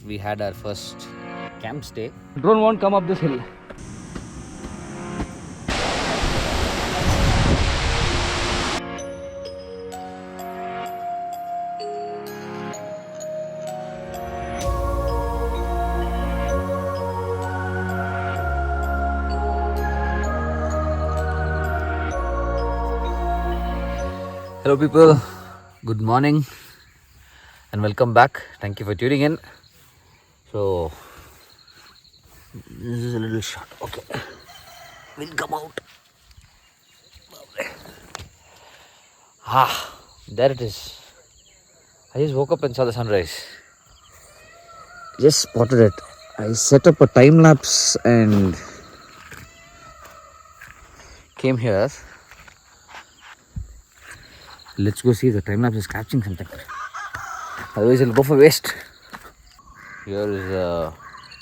we had our first camp stay. Drone won't come up this hill. Hello people, good morning and welcome back. Thank you for tuning in. So this is a little shot. Okay, we'll come out. There it is. I just woke up and saw the sunrise. Just spotted it. I set up a time lapse and came here. Let's go see if the time lapse is catching something. Otherwise it'll go for waste. Here is the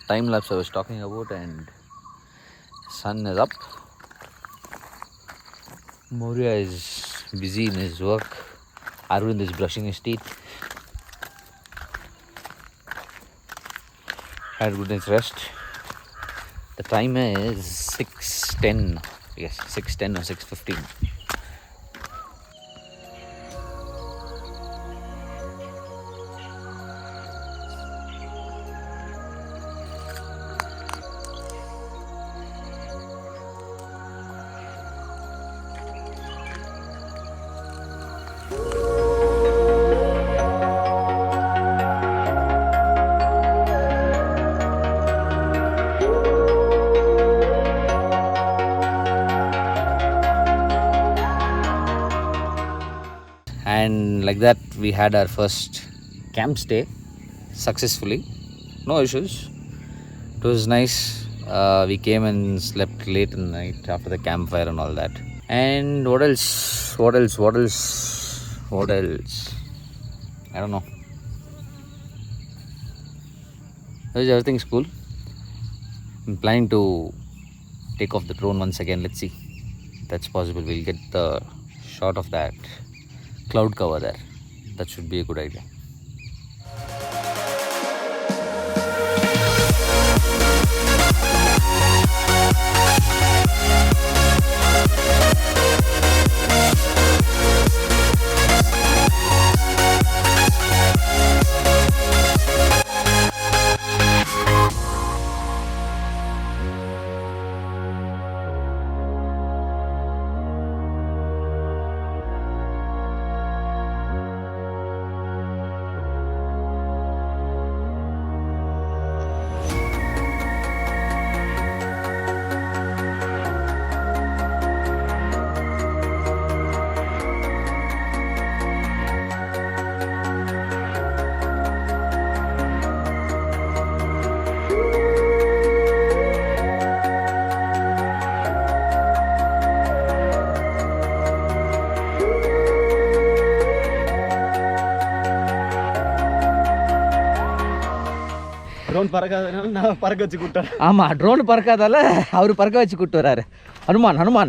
time lapse I was talking about and sun is up. Moria is busy in his work. Arvind is brushing his teeth. Had a good night's rest. The time is 6:10. Yes, 6:10 or 6:15. And like that we had our first camp stay successfully. No issues. It was nice. We came and slept late in the night after the campfire and all that. And what else? I don't know. Everything's cool. I'm planning to take off the drone once again. Let's see if that's possible. We'll get the shot of that cloud cover there. That should be a good idea. Drone பறக்காதனால நான் பறக்க வச்சு கூப்பிட்டேன். ஆமாம், drone பறக்காதால அவர் பறக்க வச்சு கூப்பிட்டு வராரு. Hanuman.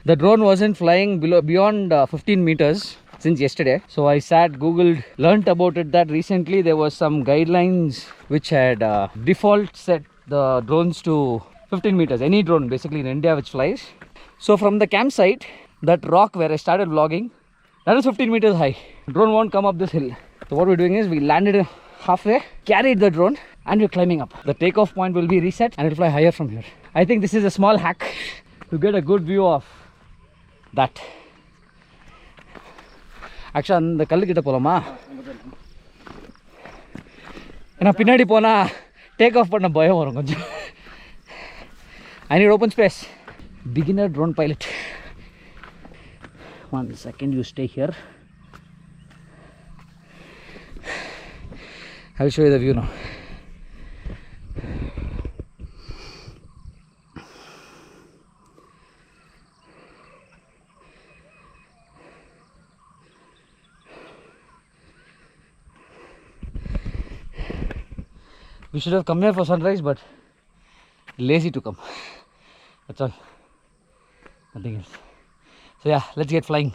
The drone wasn't flying beyond 15 meters since yesterday. So I sat, googled, learnt about it that recently there was some guidelines which had default set the drones to 15 meters. Any drone basically in India which flies. So from the campsite, that rock where I started vlogging, that is 15 meters high. Drone won't come up this hill. So what we're doing is we landed halfway, carried the drone, and we're climbing up. The takeoff point will be reset and it'll fly higher from here. I think this is a small hack to get a good view of that. Actually, அந்த கல்லுக்கிட்ட போகலாமா? ஏன்னா பின்னாடி போனால் take off பண்ண பயம் வரும் கொஞ்சம். I need open space. Beginner drone pilot. 1 second, you stay here. I'll show you the view now. We should have come here for sunrise, but lazy to come. That's all. Nothing else. So yeah, let's get flying.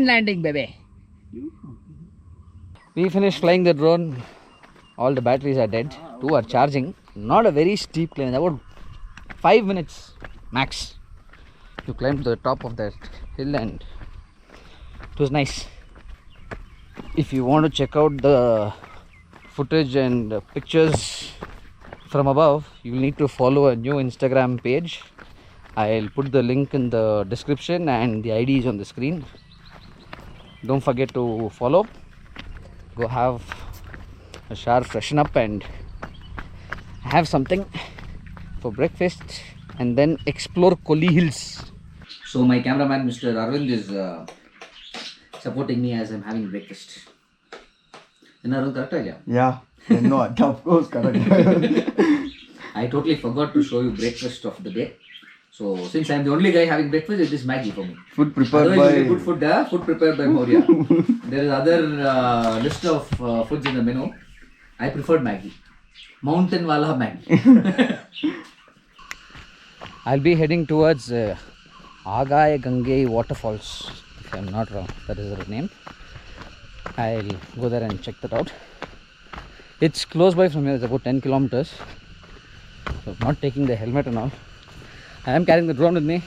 landing, baby. We finished flying the drone. All the batteries are dead. 2 are charging. Not a very steep climb. About 5 minutes max to climb to the top of that hill, and it was nice. If you want to check out the footage and pictures from above, you will need to follow a new Instagram page. I'll put the link in the description and the ID is on the screen. Don't forget to follow. Go have a shower, freshen up, and have something for breakfast, and then explore Kolli hills. So my cameraman Mr. Arvind is supporting me as I'm having breakfast. Yeah, no, of course, correct. I totally forgot to show you breakfast of the day. So since I'm the only guy having breakfast, it is Maggie for me. Food prepared Otherwise, by... good food, food prepared by Moria. There is other list of foods in the menu. I preferred Maggie. Mountain Wala Maggie. I'll be heading towards Aagaya Gangai Waterfalls, if I'm not wrong. That is the name. I'll go there and check that out. It's close by from here. It's about 10 kilometers. So I'm not taking the helmet and all. I am carrying the drone with me.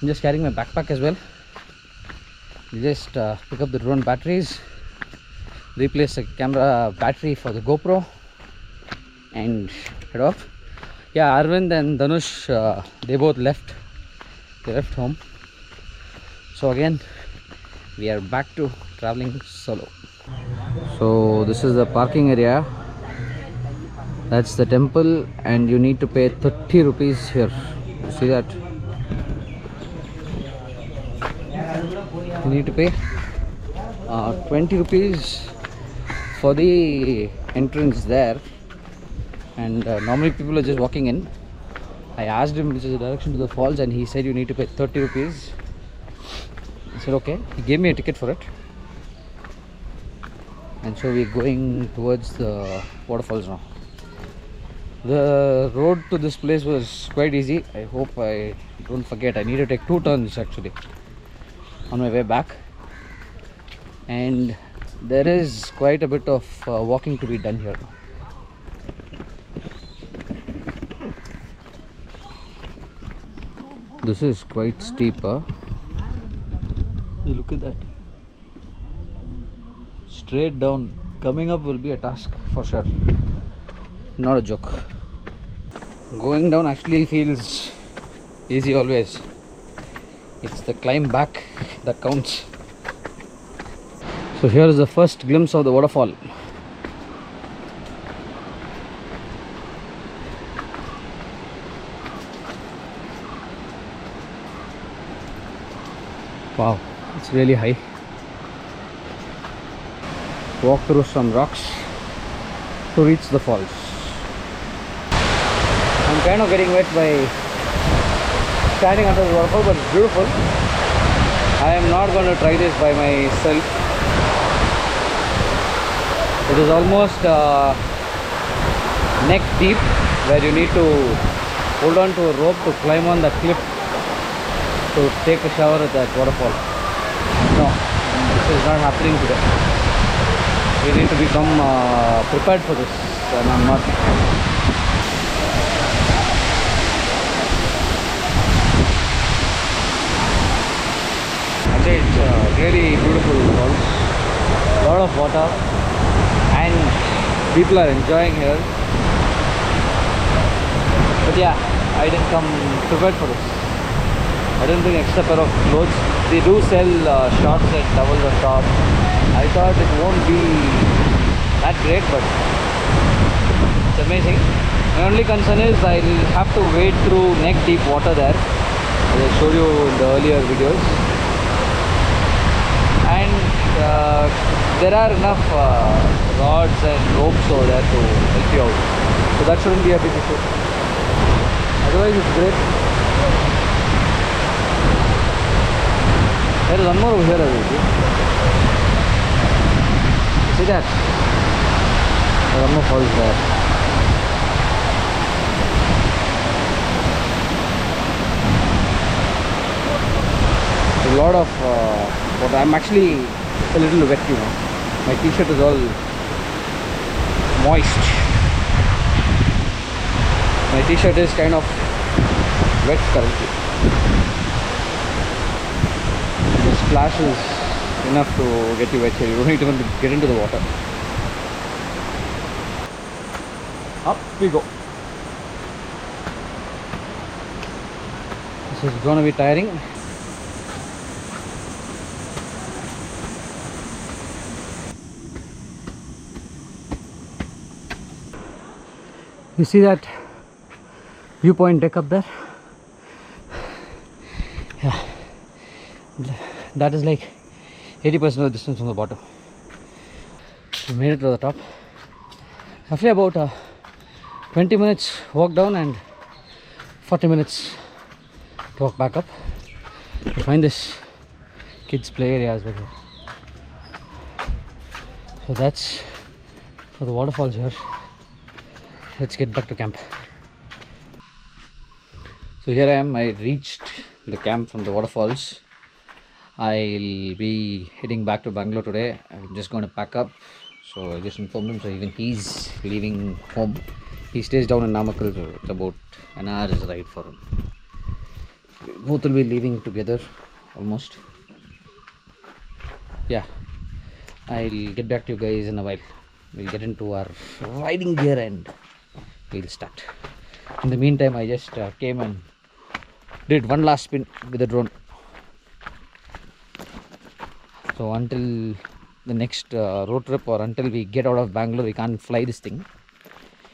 I'm just carrying my backpack as well. You just pick up the drone batteries, replace the camera battery for the GoPro, and head off. Yeah, Arvind and Dhanush, they both left. They left home. So again, we are back to traveling solo. So this is the parking area. That's the temple, and you need to pay 30 rupees here. You see that? You need to pay 20 rupees for the entrance there, and normally people are just walking in. I asked him which is the direction to the falls, and he said you need to pay 30 rupees. I said okay. He gave me a ticket for it, and so we're going towards the waterfalls now. The road to this place was quite easy. I hope I don't forget. I need to take 2 turns actually on my way back, and there is quite a bit of walking to be done here. This is quite steep, huh? Look at that. Straight down. Coming up will be a task for sure. Not a joke. Going down actually feels easy always. It's the climb back that counts. So here is the first glimpse of the waterfall. Wow, it's really high. Walk through some rocks to reach the falls. I'm kind of getting wet by standing under the waterfall, but it's beautiful. I am not going to try this by myself. It is almost neck deep, where you need to hold on to a rope to climb on the cliff to take a shower at that waterfall. No, this is not happening today. We need to become prepared for this, and I'm not. Actually, it's really beautiful falls. A lot of water, and people are enjoying here. But yeah, I didn't come prepared for this. I didn't bring extra pair of clothes. They do sell shorts and towels on top. I thought it won't be that great, but it's amazing. My only concern is I'll have to wade through neck deep water there, as I showed you in the earlier videos. And there are enough rods and ropes over there to help you out. So that shouldn't be a big issue. Otherwise it's great. There is one more over here, see that? There are one more falls there. A lot of but I'm actually a little wet, you know. My t-shirt is all moist. My t-shirt is kind of wet currently. The splash is enough to get you wet here. You don't need even to get into the water. Up we go. This is gonna be tiring. You see that viewpoint deck up there? Yeah, that is like 80% of the distance from the bottom. We made it to the top. Roughly about 20 minutes walk down and 40 minutes to walk back up. You find this kids play area as well. So that's for the waterfalls here. Let's get back to camp. So here I am. I reached the camp from the waterfalls. I'll be heading back to Bangalore today. I'm just going to pack up. So I just informed him. So even he's leaving home. He stays down in Namakkal. So it's about an hour's ride for him. Both will be leaving together almost. Yeah, I'll get back to you guys in a while. We'll get into our riding gear and we'll start. In the meantime, I just came and did one last spin with the drone. So until the next road trip or until we get out of Bangalore, we can't fly this thing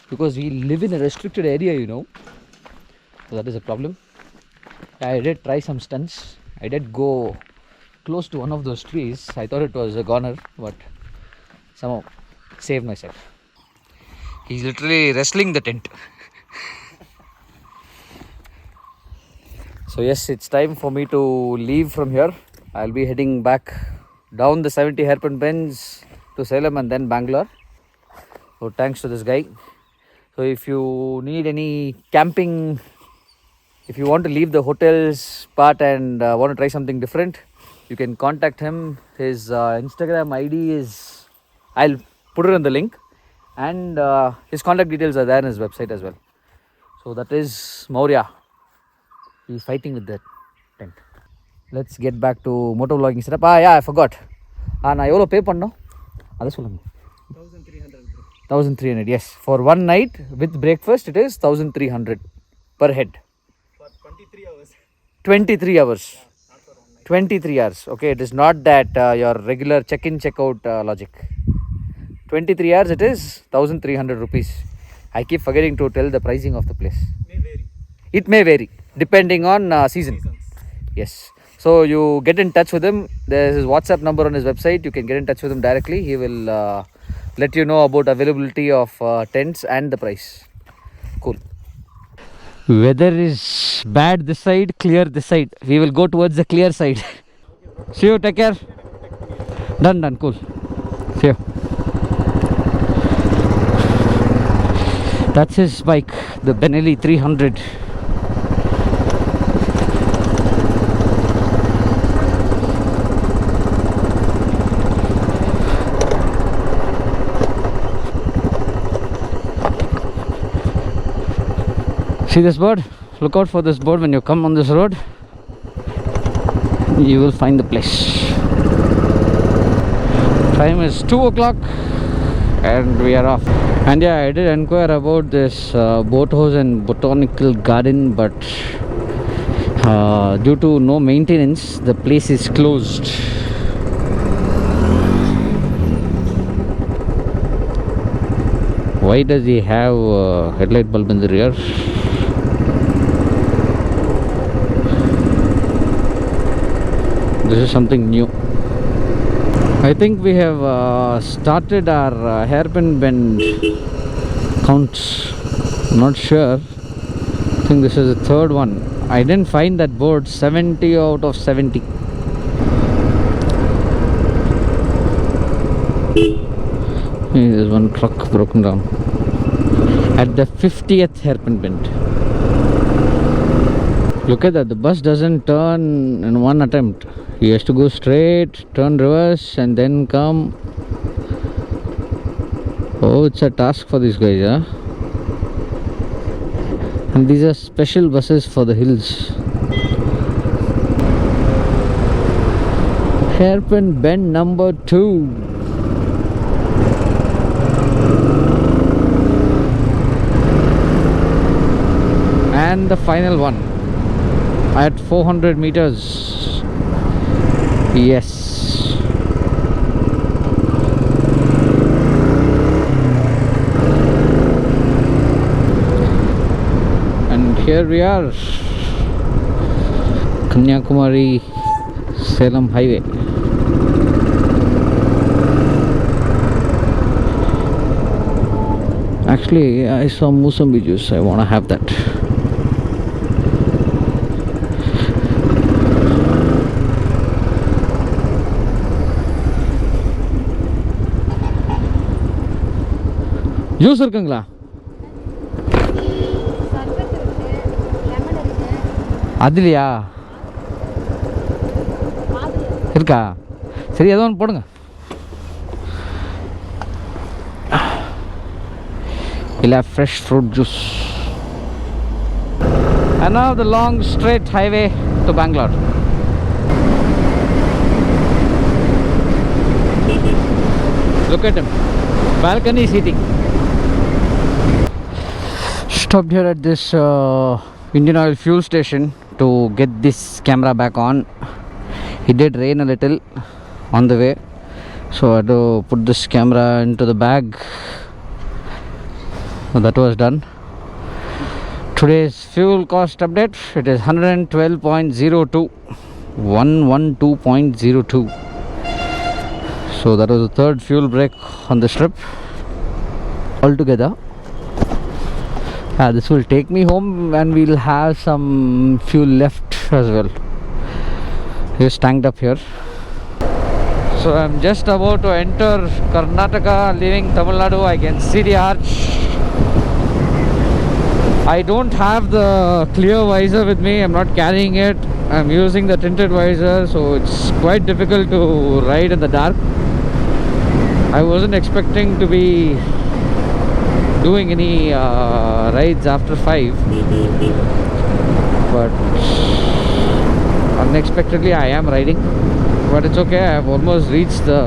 because we live in a restricted area, you know. So that is a problem. I did try some stunts. I did go close to one of those trees. I thought it was a goner, but somehow saved myself. He's literally wrestling the tent. So yes, it's time for me to leave from here. I'll be heading back down the 70 hairpin bends to Salem and then Bangalore. So thanks to this guy. So if you need any camping, if you want to leave the hotels part and want to try something different, you can contact him. His Instagram ID is, I'll put it in the link, and his contact details are there in his website as well. So that is Maurya. He's fighting with that tent. Let's get back to motovlogging setup. Yeah, I forgot. நான் எவ்வளோ பே பண்ணோம் அதை சொல்லுங்க. 1300. Yes, for one night with breakfast it is 1300 per head. For 23 hours. 23 hours. 23 hours. Okay, it is not that your regular check-in check-out logic. 23 hours it is 1300 rupees. I keep forgetting to tell the pricing of the place. It may vary depending on season. Yes. So you get in touch with him. There's his WhatsApp number on his website. You can get in touch with him directly. He will let you know about availability of tents and the price. Cool. Weather is bad this side, clear this side. We will go towards the clear side. See you, take care. Done, cool. See you. That's his bike, the Benelli 300. See this board? Look out for this board when you come on this road. You will find the place. Time is 2 o'clock and we are off. And yeah, I did inquire about this boathouse and botanical garden, but due to no maintenance, the place is closed. Why does he have a headlight bulb in the rear? This is something new. I think we have started our hairpin bend counts. Not sure. I think this is the third one. I didn't find that board. 70 out of 70. There's one truck broken down at the 50th hairpin bend. Look at that, the bus doesn't turn in one attempt. He has to go straight, turn reverse, and then come. Oh, it's a task for these guys, huh? And these are special buses for the hills. Hairpin bend number 2. And the final one at 400 meters. Yes. And here we are, Kanyakumari Salem Highway. Actually, I saw Musambi juice. I want to have that. Juice இருக்குங்களா? அதுலையா இருக்கா? சரி, ஏதோ ஒன்று போடுங்க. We'll have fresh fruit juice. And now the long straight highway to Bangalore. Look at him. Balcony seating. Stopped here at this Indian Oil fuel station to get this camera back on. It did rain a little on the way, so I had to put this camera into the bag. So that was done. Today's fuel cost update, it is 112.02, 112.02. So that was the third fuel break on this trip altogether. This will take me home and we'll have some fuel left as well. It's tanked up here. So I'm just about to enter Karnataka, leaving Tamil Nadu. I can see the arch. I don't have the clear visor with me. I'm not carrying it. I'm using the tinted visor, so it's quite difficult to ride in the dark. I wasn't expecting to be doing any rides after 5, but unexpectedly I am riding. But it's okay, I have almost reached the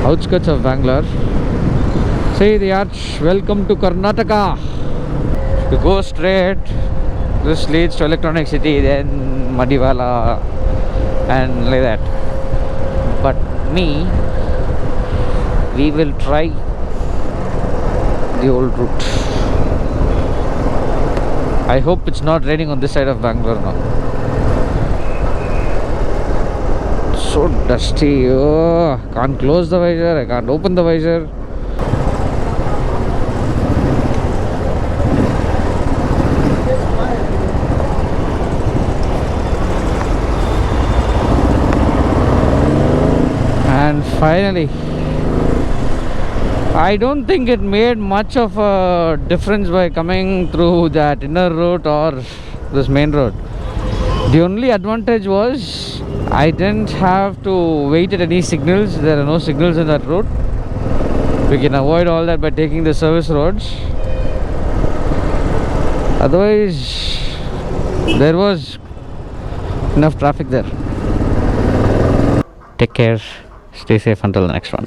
outskirts of Bangalore. See the arch. Welcome to Karnataka. You go straight, this leads to Electronic City, then Madiwala, and like that. But we will try the old route. I hope it's not raining on this side of Bangalore now. So dusty. Oh, can't close the visor, I can't open the visor. And finally, I don't think it made much of a difference by coming through that inner route or this main road. The only advantage was I didn't have to wait at any signals. There are no signals in that route. We can avoid all that by taking the service roads. Otherwise, there was enough traffic there. Take care. Stay safe until the next one.